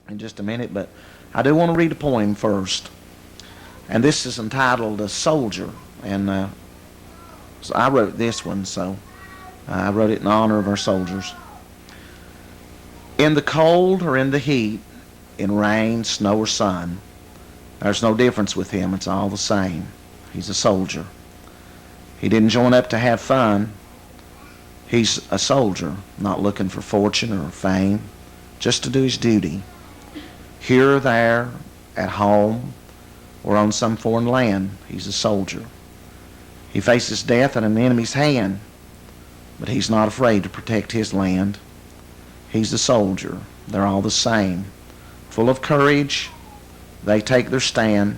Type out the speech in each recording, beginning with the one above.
in just a minute, but I do want to read a poem first. And this is entitled A Soldier. And so I wrote this one, so I wrote it in honor of our soldiers. In the cold or in the heat, in rain, snow, or sun, there's no difference with him. It's all the same. He's a soldier. He didn't join up to have fun. He's a soldier, not looking for fortune or fame, just to do his duty. Here or there, at home, or on some foreign land, he's a soldier. He faces death in an enemy's hand, but he's not afraid to protect his land. He's a soldier. They're all the same. Full of courage, they take their stand.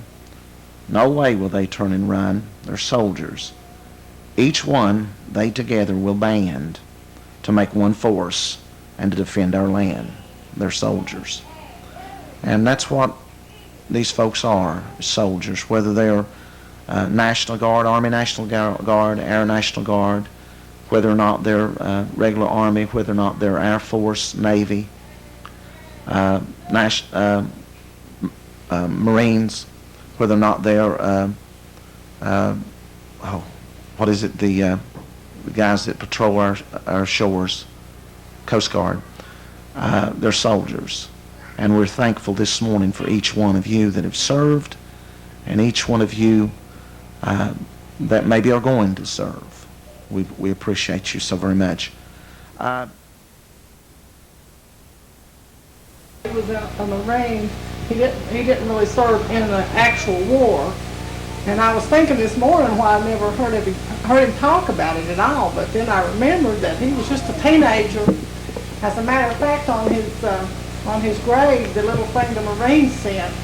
No way will they turn and run. They're soldiers. Each one they together will band to make one force and to defend our land. They're soldiers. And that's what these folks are, soldiers, whether they're National Guard, Army National Guard, Air National Guard, whether or not they're regular Army, whether or not they're Air Force, Navy, Marines, whether or not they're, what is it, the guys that patrol our shores, Coast Guard. They're soldiers. And we're thankful this morning for each one of you that have served and each one of you that maybe are going to serve. We appreciate you so very much. He was a Marine. He didn't really serve in an actual war. And I was thinking this morning why I never heard him talk about it at all. But then I remembered that he was just a teenager. As a matter of fact, on his grave, the little thing the Marines sent,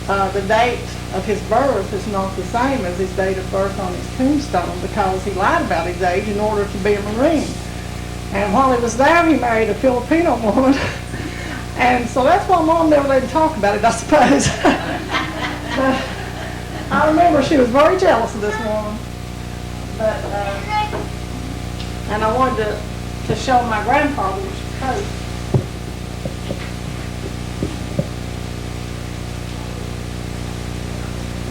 the date of his birth is not the same as his date of birth on his tombstone because he lied about his age in order to be a Marine. And while he was there, he married a Filipino woman. And so that's why Mom never let him talk about it, I suppose. But I remember she was very jealous of this woman. But, and I wanted to show my grandfather's coat.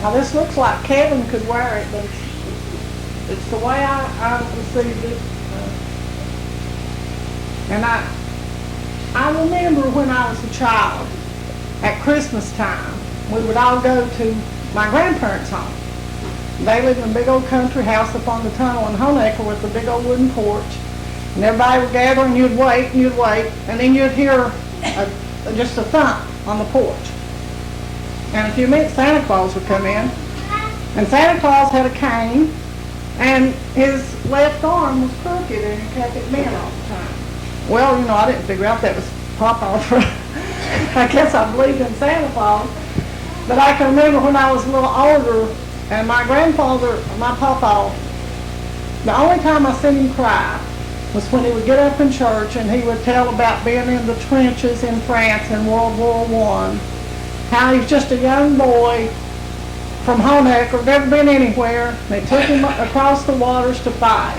Now this looks like Kevin could wear it, but it's the way I received it. And I remember when I was a child, at Christmas time, we would all go to my grandparents' home. They lived in a big old country house up on the tunnel in Honaker with a big old wooden porch. And everybody would gather and you'd wait, and then you'd hear just a thump on the porch. And in a few minutes, Santa Claus would come in. And Santa Claus had a cane, and his left arm was crooked, and he kept it bent all the time. Well, I didn't figure out that was Papa. I guess I believed in Santa Claus. But I can remember when I was a little older, and my grandfather, my Papa, the only time I seen him cry was when he would get up in church and he would tell about being in the trenches in France in World War I. How he was just a young boy from Honaker, never been anywhere. They took him across the waters to fight.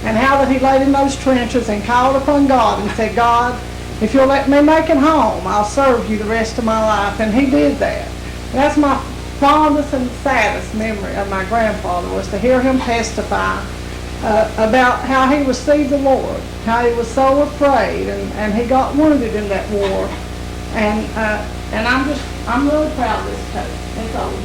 And how that he laid in those trenches and called upon God and said, God, if you'll let me make it home, I'll serve you the rest of my life. And he did that. And that's my fondest and saddest memory of my grandfather, was to hear him testify about how he received the Lord, how he was so afraid, and he got wounded in that war. And I'm really proud of this coat. It's old.